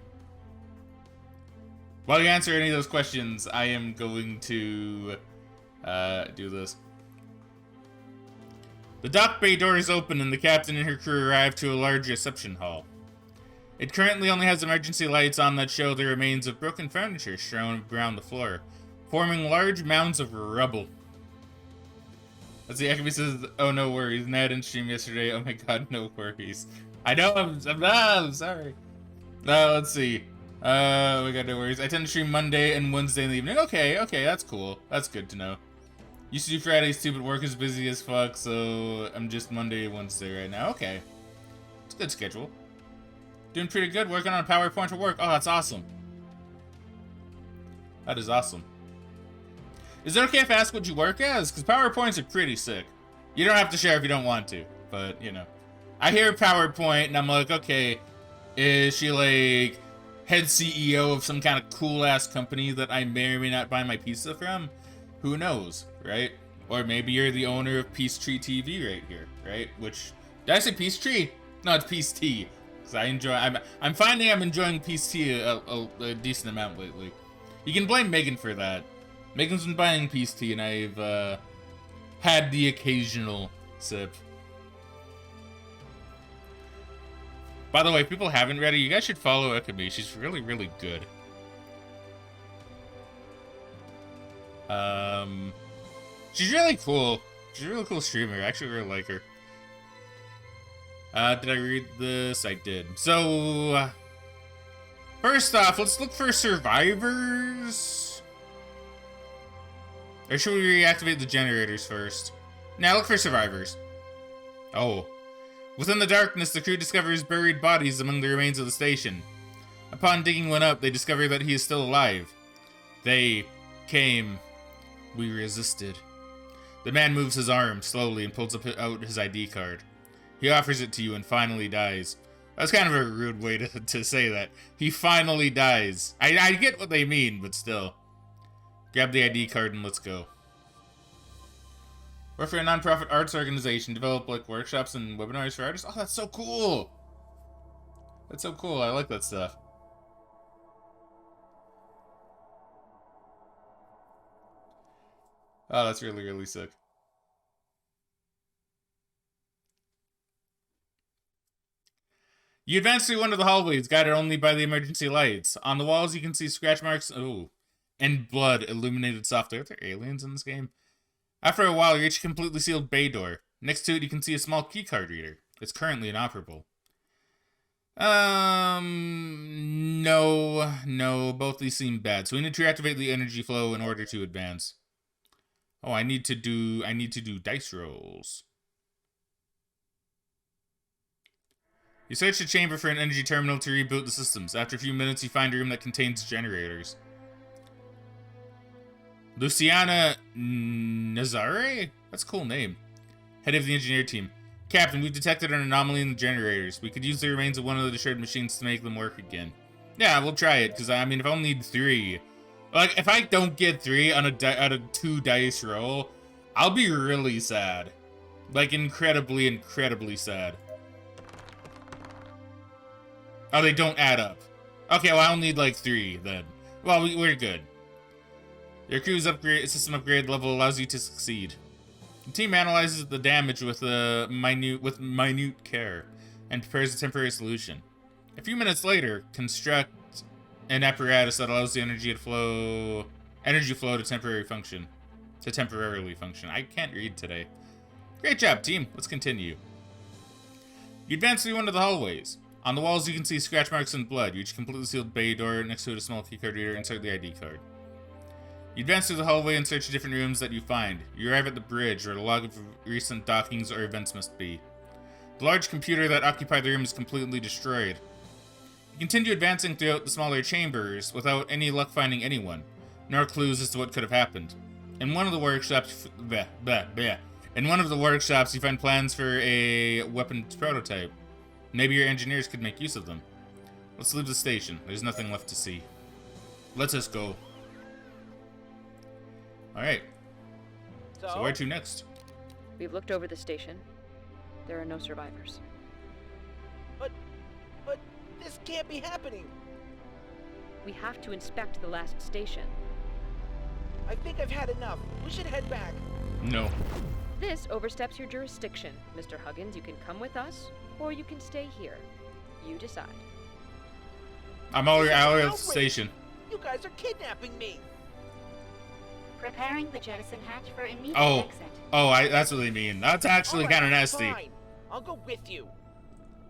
While you answer any of those questions, I am going to do this. The dock bay doors open and the captain and her crew arrive to a large reception hall. It currently only has emergency lights on that show the remains of broken furniture strewn around the floor, forming large mounds of rubble. Let's see, Akami says, oh, no worries. Ned didn't stream yesterday. Oh my god, no worries. I know, I'm sorry. Let's see. We got no worries. I tend to stream Monday and Wednesday in the evening. Okay, that's cool. That's good to know. Used to do Fridays too, but work is busy as fuck, so I'm just Monday and Wednesday right now. Okay. It's a good schedule. Doing pretty good, working on a PowerPoint for work. Oh, that's awesome. That is awesome. Is it okay if I ask what you work as? Because PowerPoints are pretty sick. You don't have to share if you don't want to, but, you know. I hear PowerPoint, and I'm like, okay, is she, like, head CEO of some kind of cool-ass company that I may or may not buy my pizza from? Who knows, right? Or maybe you're the owner of Peachtree TV right here, right? Which, did I say Peachtree? No, it's Peace Tea. Because I'm finding I'm enjoying Peace Tea a decent amount lately. You can blame Megan for that. Megan's been buying Peace Tea, and I've had the occasional sip. By the way, if people haven't read it, you guys should follow Ekami. She's really, really good. She's really cool. She's a really cool streamer. I actually really like her. Did I read this? I did. So, first off, let's look for survivors. Or should we reactivate the generators first? Now look for survivors. Oh. Within the darkness, the crew discovers buried bodies among the remains of the station. Upon digging one up, they discover that he is still alive. They came. We resisted. The man moves his arm slowly and pulls out his ID card. He offers it to you and finally dies. That's kind of a rude way to say that. He finally dies. I get what they mean, but still. Grab the ID card and let's go. Work for a non-profit arts organization. Develop like workshops and webinars for artists. Oh, that's so cool. That's so cool. I like that stuff. Oh, that's really, really sick. You advance through one of the hallways, guided only by the emergency lights. On the walls, you can see scratch marks, and blood illuminated softly. Are there aliens in this game? After a while, you reach a completely sealed bay door. Next to it, you can see a small keycard reader. It's currently inoperable. No, both these seem bad. So we need to reactivate the energy flow in order to advance. Oh, I need to do dice rolls. You search the chamber for an energy terminal to reboot the systems. After a few minutes, you find a room that contains generators. Luciana Nazare? That's a cool name. Head of the engineer team. Captain, we've detected an anomaly in the generators. We could use the remains of one of the destroyed machines to make them work again. Yeah, we'll try it, because, I mean, if I only need 3... Like, if I don't get 3 on a 2 dice roll, I'll be really sad. Like, incredibly, incredibly sad. Oh, they don't add up. Okay, well, I'll need, like, 3, then. Well, we're good. Your crew's system upgrade level allows you to succeed. The team analyzes the damage with minute care and prepares a temporary solution. A few minutes later, construct an apparatus that allows the energy flow to temporarily function. I can't read today. Great job, team. Let's continue. You advance through one of the hallways. On the walls, you can see scratch marks and blood. You reach a completely sealed bay door. Next to it, a small keycard reader. Insert the ID card. You advance through the hallway and search different rooms that you find. You arrive at the bridge, where a log of recent dockings or events must be. The large computer that occupied the room is completely destroyed. You continue advancing throughout the smaller chambers without any luck finding anyone, nor clues as to what could have happened. In one of the workshops, you find plans for a weapons prototype. Maybe your engineers could make use of them. Let's leave the station. There's nothing left to see. Let us go. Alright. So where to next?
We've looked over the station. There are no survivors.
But this can't be happening.
We have to inspect the last station.
I think I've had enough. We should head back.
No.
This oversteps your jurisdiction. Mr. Huggins, you can come with us, or you can stay here. You decide.
I'm already out of the station.
You guys are kidnapping me.
Preparing the jettison hatch for immediate exit.
Oh, that's what they mean. That's actually kind of nasty.
Fine. I'll go with you.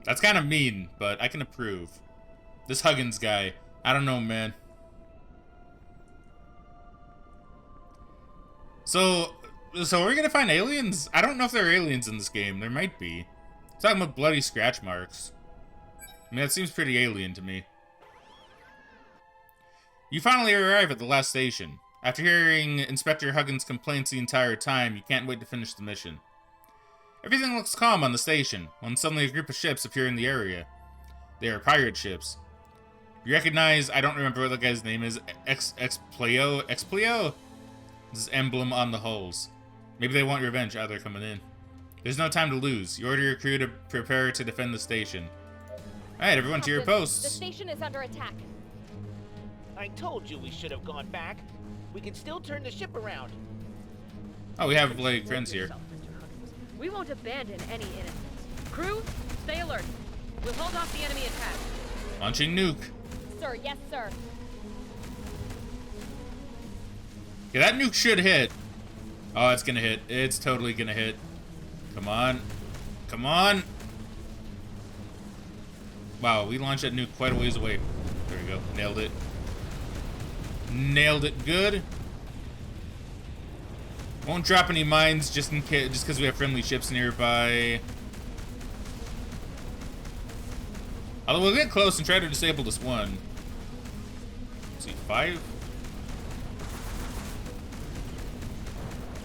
That's kind of mean, but I can approve. This Huggins guy, I don't know, man. So we're gonna find aliens? I don't know if there are aliens in this game. There might be. It's talking about bloody scratch marks. I mean, that seems pretty alien to me. You finally arrive at the last station. After hearing Inspector Huggins' complaints the entire time, you can't wait to finish the mission. Everything looks calm on the station, when suddenly a group of ships appear in the area. They are pirate ships. You recognize, I don't remember what the guy's name is, Explio? This is emblem on the hulls. Maybe they want revenge. They're coming in. There's no time to lose. You order your crew to prepare to defend the station. Alright, everyone to your
Captain,
posts.
The station is under attack.
I told you we should have gone back. We can still turn the ship around.
Oh, we have, like, friends here.
Yourself, Mr. Huggins. We won't abandon any innocents. Crew, stay alert. We'll hold off the enemy attack.
Launching nuke.
Sir, yes, sir.
Yeah, that nuke should hit. Oh, it's gonna hit. It's totally gonna hit. Come on. Come on. Wow, we launched that nuke quite a ways away. There we go. Nailed it. Nailed it good. Won't drop any mines just in case, just because we have friendly ships nearby. Although we'll get close and try to disable this one. Let's see, 5.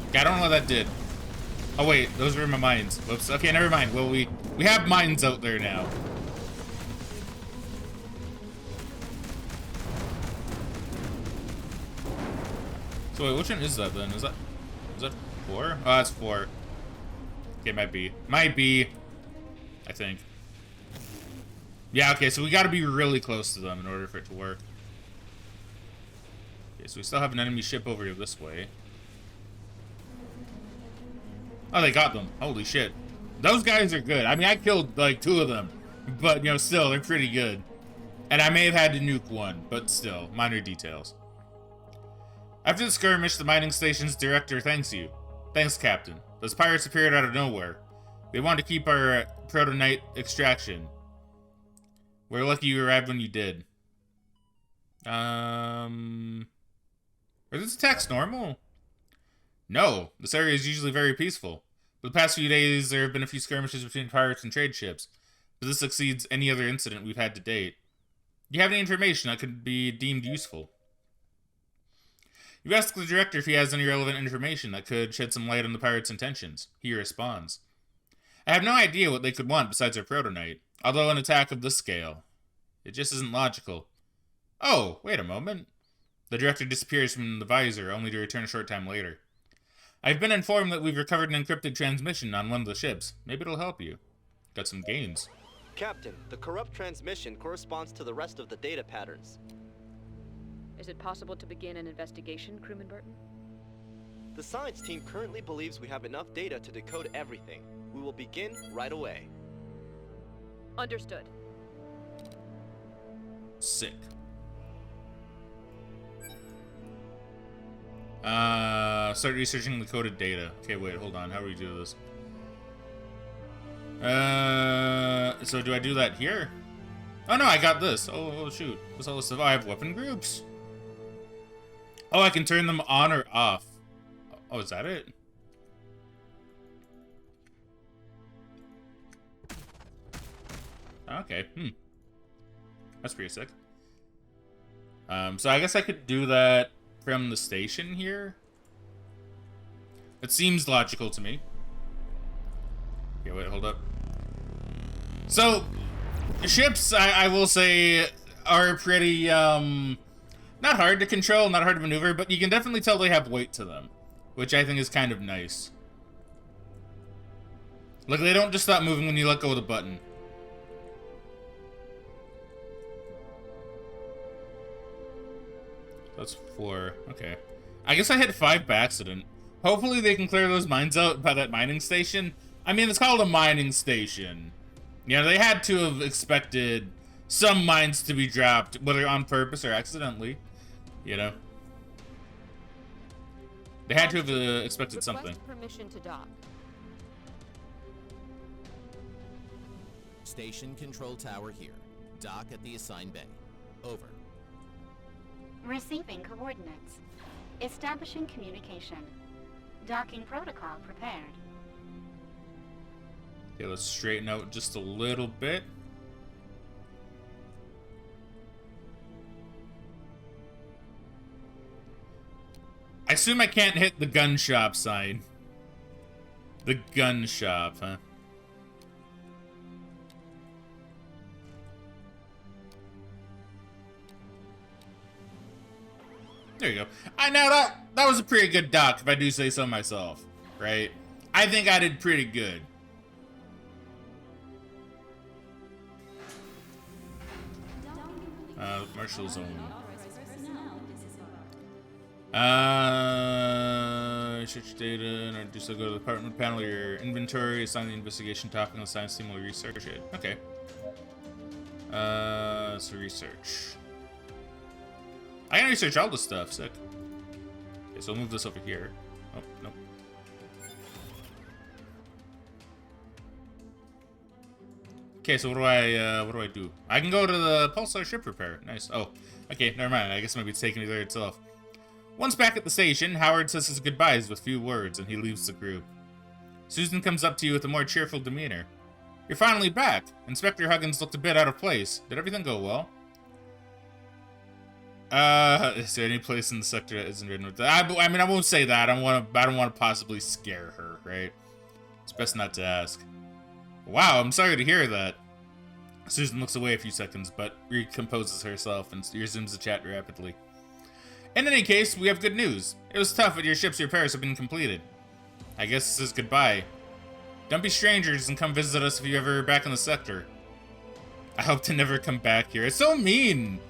Okay, I don't know what that did. Oh wait, those were my mines. Whoops. Okay, never mind. Well, we have mines out there now. So wait, which one is that then? Is that 4? Oh, that's 4. Okay, might be. Might be. I think. Yeah, okay, so we gotta be really close to them in order for it to work. Okay, so we still have an enemy ship over here this way. Oh, they got them. Holy shit. Those guys are good. I mean, I killed, like, 2 of them. But, you know, still, they're pretty good. And I may have had to nuke one, but still, minor details. After the skirmish, the mining station's director thanks you. Thanks, Captain. Those pirates appeared out of nowhere. They wanted to keep our protonite extraction. We're lucky you arrived when you did. Are these attacks normal? No, this area is usually very peaceful. For the past few days, there have been a few skirmishes between pirates and trade ships, but this exceeds any other incident we've had to date. Do you have any information that could be deemed useful? You ask the director if he has any relevant information that could shed some light on the pirates' intentions. He responds. I have no idea what they could want besides our protonite, although an attack of this scale. It just isn't logical. Oh, wait a moment. The director disappears from the visor, only to return a short time later. I've been informed that we've recovered an encrypted transmission on one of the ships. Maybe it'll help you. Got some gains.
Captain, the corrupt transmission corresponds to the rest of the data patterns.
Is it possible to begin an investigation, Crewman Burton?
The science team currently believes we have enough data to decode everything. We will begin right away.
Understood.
Sick. Start researching the coded data. Okay, wait, hold on. How do we do this? So do I do that here? Oh no, I got this. Oh shoot. What's all this stuff? Oh, I have weapon groups. Oh, I can turn them on or off. Oh, is that it? Okay, That's pretty sick. So I guess I could do that from the station here. It seems logical to me. Okay, wait, hold up. So, ships, I will say, are pretty, not hard to control, not hard to maneuver, but you can definitely tell they have weight to them, which I think is kind of nice. Like, they don't just stop moving when you let go of the button. That's 4. Okay. I guess I hit 5 by accident. Hopefully they can clear those mines out by that mining station. I mean, it's called a mining station. You know, they had to have expected some mines to be dropped, whether on purpose or accidentally. You know? They had to have expected something.
Request permission to dock.
Station control tower here. Dock at the assigned bay. Over.
Receiving coordinates. Establishing communication. Docking protocol prepared.
Okay, let's straighten out just a little bit. I assume I can't hit the gun shop sign. The gun shop, huh? There you go. I know that was a pretty good dock, if I do say so myself, right? I think I did pretty good. Marshall Zone. Search data, and do so go to the department panel, your inventory, assign the investigation topic, and assign similar research. Okay. So research. I can research all this stuff, sick. Okay, so we'll move this over here. Oh, nope. Okay, so what do I do? I can go to the Pulsar ship repair. Nice. Oh, okay, never mind. I guess maybe it's taking me there itself. Once back at the station, Howard says his goodbyes with few words, and he leaves the group. Susan comes up to you with a more cheerful demeanor. You're finally back. Inspector Huggins looked a bit out of place. Did everything go well? Is there any place in the sector that isn't written with that? I mean, I won't say that. I don't want to possibly scare her, right? It's best not to ask. Wow, I'm sorry to hear that. Susan looks away a few seconds, but recomposes herself and resumes the chat rapidly. In any case, we have good news. It was tough, but your ship's repairs have been completed. I guess this is goodbye. Don't be strangers and come visit us if you're ever back in the sector. I hope to never come back here. It's so mean!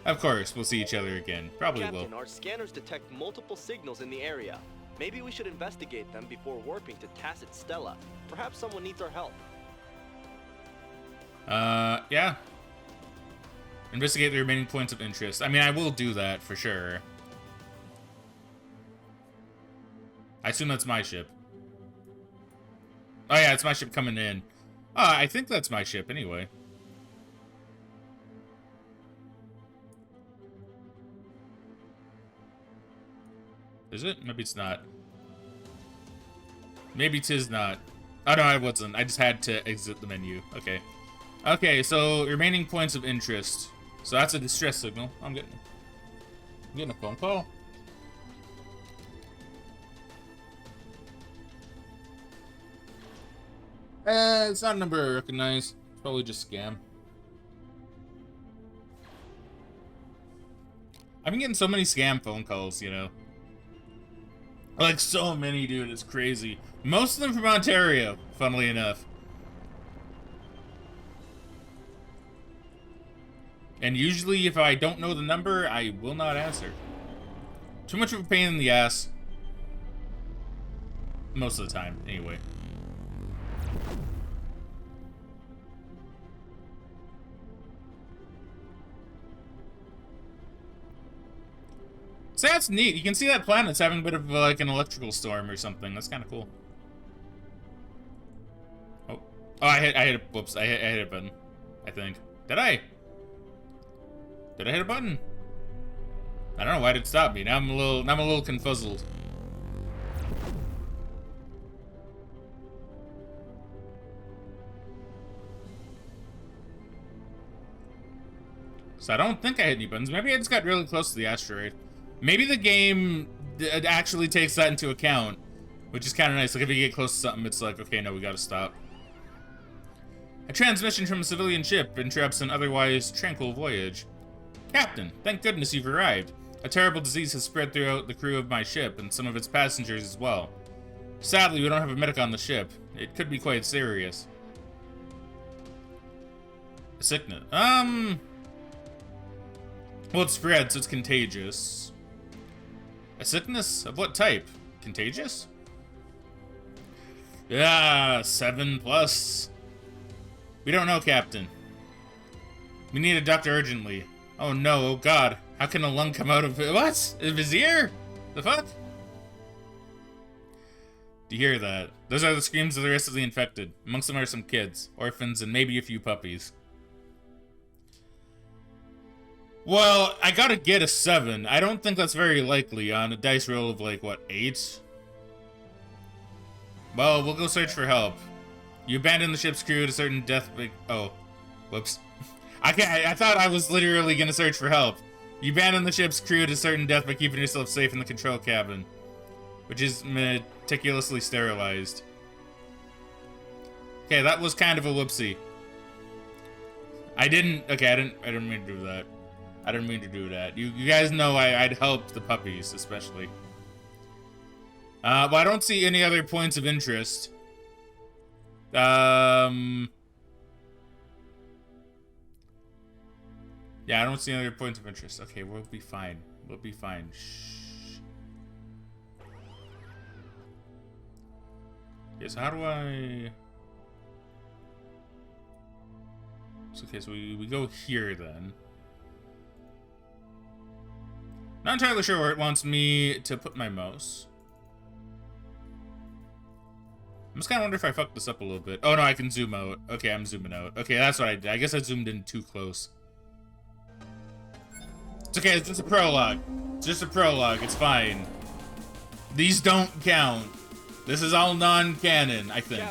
Of course, we'll see each other again. Probably
Captain,
will.
Our scanners detect multiple signals in the area. Maybe we should investigate them before warping to Tacit Stella. Perhaps someone needs our help.
Yeah. Investigate the remaining points of interest. I mean, I will do that for sure. I assume that's my ship. Oh yeah, it's my ship coming in. I think that's my ship anyway. Is it? Maybe it's not. Maybe 'tis not. Oh no, I wasn't. I just had to exit the menu. Okay. Okay, so remaining points of interest. So that's a distress signal. I'm getting a phone call. It's not a number I recognize. It's probably just scam. I've been getting so many scam phone calls, you know. Like, so many, dude. It's crazy. Most of them from Ontario, funnily enough. And usually, if I don't know the number, I will not answer. Too much of a pain in the ass. Most of the time, anyway. So that's neat. You can see that planet's having a bit of like an electrical storm or something. That's kind of cool. Oh, I hit a, whoops, I hit a button. I think. Did I? Did I hit a button? I don't know. Why did it stop me? Now I'm a little confuzzled. So I don't think I hit any buttons. Maybe I just got really close to the asteroid. Maybe the game actually takes that into account, which is kind of nice. Like, if you get close to something, it's like, okay, no, we gotta stop. A transmission from a civilian ship interrupts an otherwise tranquil voyage. Captain, thank goodness you've arrived. A terrible disease has spread throughout the crew of my ship, and some of its passengers as well. Sadly, we don't have a medic on the ship. It could be quite serious. A sickness. Well, it spreads, so it's contagious. A sickness? Of what type? Contagious? Yeah, 7+. We don't know, Captain. We need a doctor urgently. Oh no, oh god. How can a lung come out of it? What? Of his ear? The fuck? Do you hear that? Those are the screams of the rest of the infected. Amongst them are some kids, orphans, and maybe a few puppies. Well, I gotta get a 7. I don't think that's very likely on a dice roll of, like, what, 8? Well, we'll go search for help. You abandoned the ship's crew to certain death... Oh. Whoops. I thought I was literally gonna search for help. You abandoned the ship's crew to certain death by keeping yourself safe in the control cabin, which is meticulously sterilized. Okay, that was kind of a whoopsie. I didn't mean to do that. I didn't mean to do that. You guys know I'd help the puppies, especially. But I don't see any other points of interest. Yeah, I don't see any other points of interest. Okay, we'll be fine. We'll be fine. Shh. Okay, so how do I... Okay, so we go here then. Not entirely sure where it wants me to put my mouse. I'm just kind of wondering if I fucked this up a little bit. Oh no, I can zoom out. Okay, I'm zooming out. Okay, that's what I did. I guess I zoomed in too close. It's okay, it's just a prologue. It's just a prologue, it's fine. These don't count. This is all non-canon, I think.